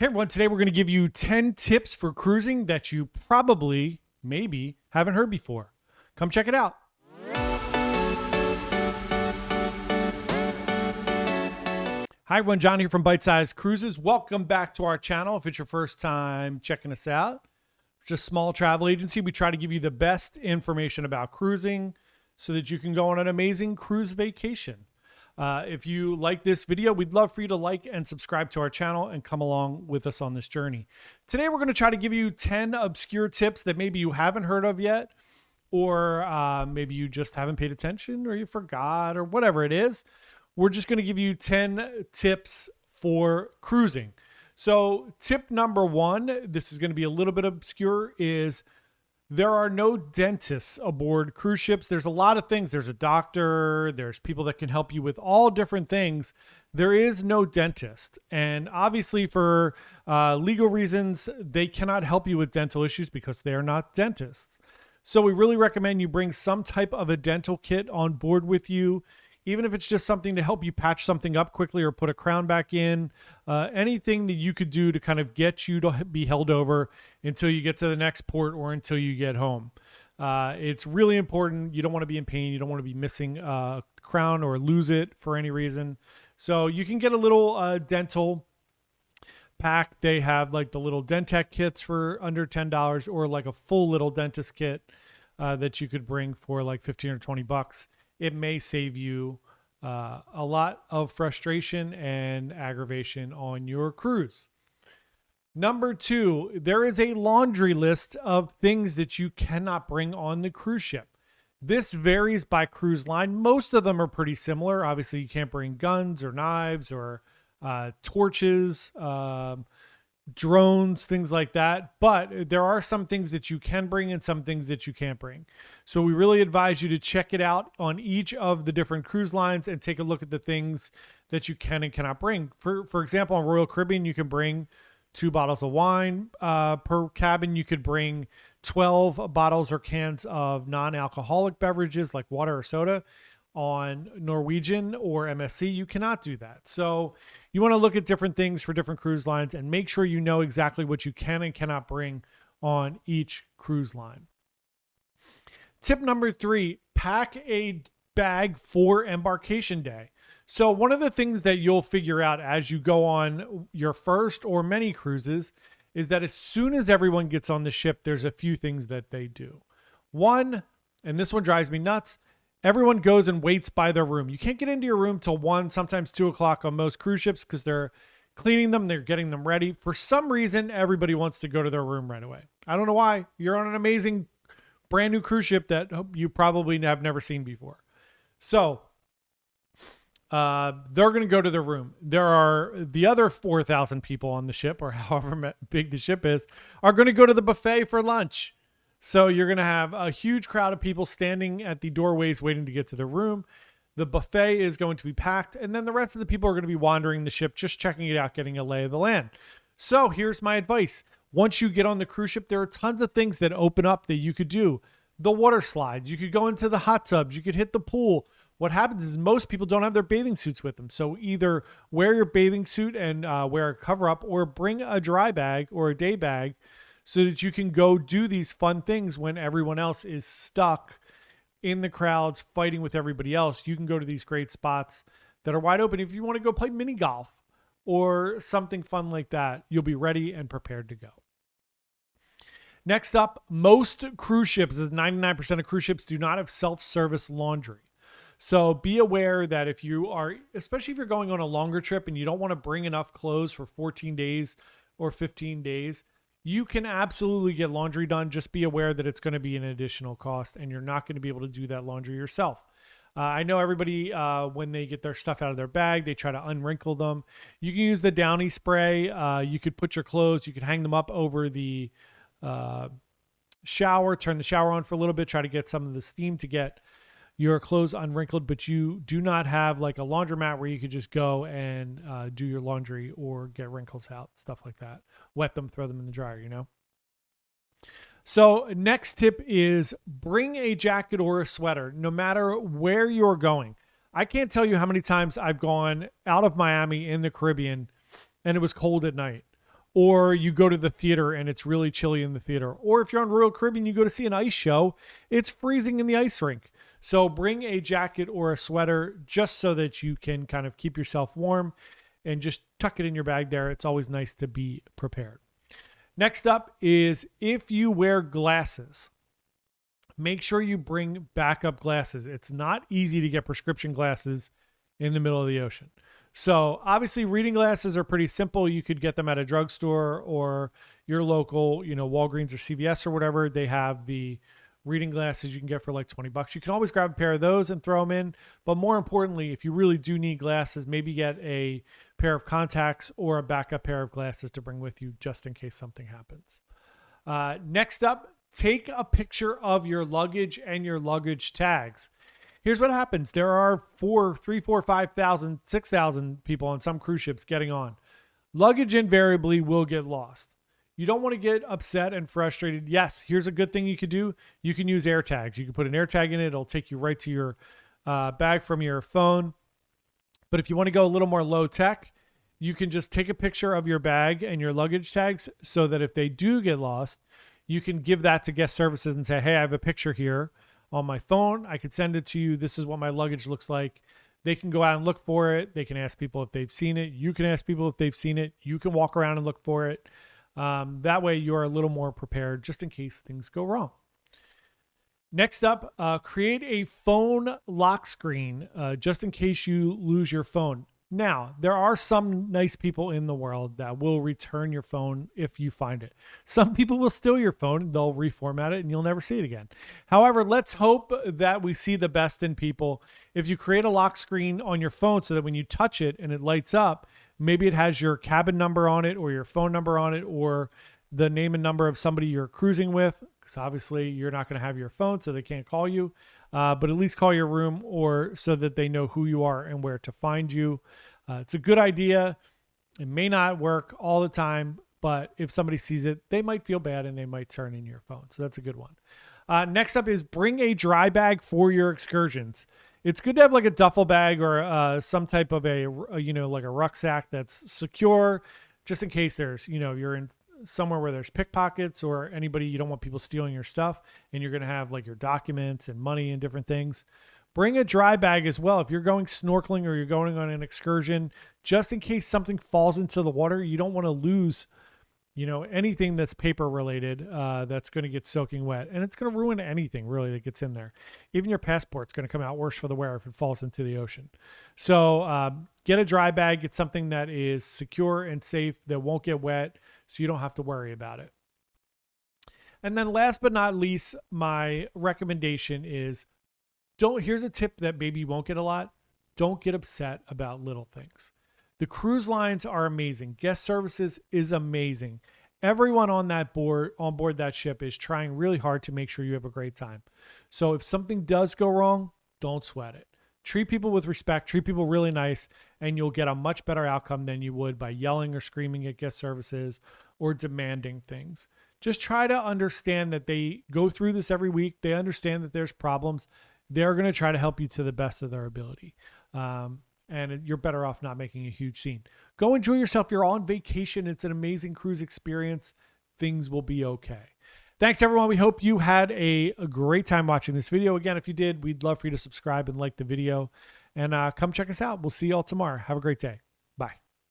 Hey everyone, today we're going to give you 10 tips for cruising that you probably, maybe, haven't heard before. Come check it out. Hi everyone, John here from Bite Size Cruises. Welcome back to our channel. If it's your first time checking us out, it's just a small travel agency. We try to give you the best information about cruising so that you can go on an amazing cruise vacation. If you like this video, we'd love for you to like and subscribe to our channel and come along with us on this journey. Today, we're going to try to give you 10 obscure tips that maybe you haven't heard of yet, or maybe you just haven't paid attention or you forgot or whatever it is. We're just going to give you 10 tips for cruising. So tip number one, this is going to be a little bit obscure, is there are no dentists aboard cruise ships. There's a lot of things. There's a doctor. There's people that can help you with all different things. There is no dentist. And obviously for legal reasons, they cannot help you with dental issues because they are not dentists. So we really recommend you bring some type of a dental kit on board with you, even if it's just something to help you patch something up quickly or put a crown back in, anything that you could do to kind of get you to be held over until you get to the next port or until you get home. It's really important. You don't want to be in pain. You don't want to be missing a crown or lose it for any reason. So you can get a little dental pack. They have like the little Dentec kits for under $10 or like a full little dentist kit that you could bring for like 15 or 20 bucks. It may save you a lot of frustration and aggravation on your cruise. Number two, there is a laundry list of things that you cannot bring on the cruise ship. This varies by cruise line. Most of them are pretty similar. Obviously, you can't bring guns or knives or torches, drones, things like that. But there are some things that you can bring and some things that you can't bring. So we really advise you to check it out on each of the different cruise lines and take a look at the things that you can and cannot bring. For example, on Royal Caribbean, you can bring 2 bottles of wine per cabin. You could bring 12 bottles or cans of non-alcoholic beverages like water or soda. On Norwegian or MSC, you cannot do that. So you want to look at different things for different cruise lines and make sure you know exactly what you can and cannot bring on each cruise line. Tip number 3, pack a bag for embarkation day. So one of the things that you'll figure out as you go on your first or many cruises is that as soon as everyone gets on the ship, there's a few things that they do. One, and this one drives me nuts, everyone goes and waits by their room. You can't get into your room till 1, sometimes 2 o'clock on most cruise ships because they're cleaning them, they're getting them ready. For some reason, everybody wants to go to their room right away. I don't know why. You're on an amazing brand new cruise ship that you probably have never seen before. So they're going to go to their room. There are the other 4,000 people on the ship, or however big the ship is, are going to go to the buffet for lunch. So you're going to have a huge crowd of people standing at the doorways waiting to get to their room. The buffet is going to be packed, and then the rest of the people are going to be wandering the ship, just checking it out, getting a lay of the land. So here's my advice. Once you get on the cruise ship, there are tons of things that open up that you could do. The water slides. You could go into the hot tubs. You could hit the pool. What happens is most people don't have their bathing suits with them. So either wear your bathing suit and wear a cover up, or bring a dry bag or a day bag so that you can go do these fun things when everyone else is stuck in the crowds fighting with everybody else. You can go to these great spots that are wide open. If you want to go play mini golf or something fun like that, you'll be ready and prepared to go. Next up, most cruise ships, 99% of cruise ships, do not have self-service laundry. So be aware that if you are, especially if you're going on a longer trip and you don't want to bring enough clothes for 14 days or 15 days, you can absolutely get laundry done. Just be aware that it's going to be an additional cost and you're not going to be able to do that laundry yourself. I know everybody, when they get their stuff out of their bag, they try to unwrinkle them. You can use the Downy spray. You could put your clothes, you could hang them up over the shower, turn the shower on for a little bit, try to get some of the steam to get your clothes unwrinkled, but you do not have like a laundromat where you could just go and do your laundry or get wrinkles out, stuff like that. Wet them, throw them in the dryer, you know? So next tip is bring a jacket or a sweater, no matter where you're going. I can't tell you how many times I've gone out of Miami in the Caribbean and it was cold at night. or you go to the theater and it's really chilly in the theater, or if you're on Royal Caribbean, you go to see an ice show, it's freezing in the ice rink. So bring a jacket or a sweater just so that you can kind of keep yourself warm, and just tuck it in your bag there. It's always nice to be prepared. Next up is if you wear glasses, make sure you bring backup glasses. It's not easy to get prescription glasses in the middle of the ocean. So obviously reading glasses are pretty simple. You could get them at a drugstore or your local, Walgreens or CVS or whatever. They have the reading glasses you can get for like $20. You can always grab a pair of those and throw them in. But more importantly, if you really do need glasses, maybe get a pair of contacts or a backup pair of glasses to bring with you just in case something happens. Next up, take a picture of your luggage and your luggage tags. Here's what happens. There are 5,000, 6,000 people on some cruise ships getting on. Luggage invariably will get lost. You don't want to get upset and frustrated. Yes, here's a good thing you could do. You can use AirTags. You can put an AirTag in it. It'll take you right to your bag from your phone. But if you want to go a little more low tech, you can just take a picture of your bag and your luggage tags so that if they do get lost, you can give that to guest services and say, hey, I have a picture here on my phone. I could send it to you. This is what my luggage looks like. They can go out and look for it. They can ask people if they've seen it. You can ask people if they've seen it. You can walk around and look for it. That way you're a little more prepared just in case things go wrong. Next up, create a phone lock screen just in case you lose your phone. Now, there are some nice people in the world that will return your phone if you find it. Some people will steal your phone, they'll reformat it, and you'll never see it again. However, let's hope that we see the best in people. If you create a lock screen on your phone so that when you touch it and it lights up, maybe it has your cabin number on it or your phone number on it or the name and number of somebody you're cruising with, because obviously you're not going to have your phone so they can't call you, but at least call your room or so that they know who you are and where to find you. It's a good idea. It may not work all the time, but if somebody sees it, they might feel bad and they might turn in your phone. So that's a good one. Next up is bring a dry bag for your excursions. It's good to have like a duffel bag or some type of like a rucksack that's secure, just in case there's, you're in somewhere where there's pickpockets or anybody, you don't want people stealing your stuff and you're going to have like your documents and money and different things. Bring a dry bag as well. If you're going snorkeling or you're going on an excursion, just in case something falls into the water, you don't want to lose, anything that's paper related that's going to get soaking wet. And it's going to ruin anything really that gets in there. Even your passport's going to come out worse for the wear if it falls into the ocean. So get a dry bag. Get something that is secure and safe that won't get wet so you don't have to worry about it. And then last but not least, my recommendation is here's a tip that maybe you won't get a lot. Don't get upset about little things. The cruise lines are amazing. Guest services is amazing. Everyone on board that ship is trying really hard to make sure you have a great time. So if something does go wrong, don't sweat it. Treat people with respect, treat people really nice, and you'll get a much better outcome than you would by yelling or screaming at guest services or demanding things. Just try to understand that they go through this every week. They understand that there's problems. They're going to try to help you to the best of their ability. And you're better off not making a huge scene. Go enjoy yourself. You're on vacation. It's an amazing cruise experience. Things will be okay. Thanks, everyone. We hope you had a great time watching this video. Again, if you did, we'd love for you to subscribe and like the video. And come check us out. We'll see you all tomorrow. Have a great day.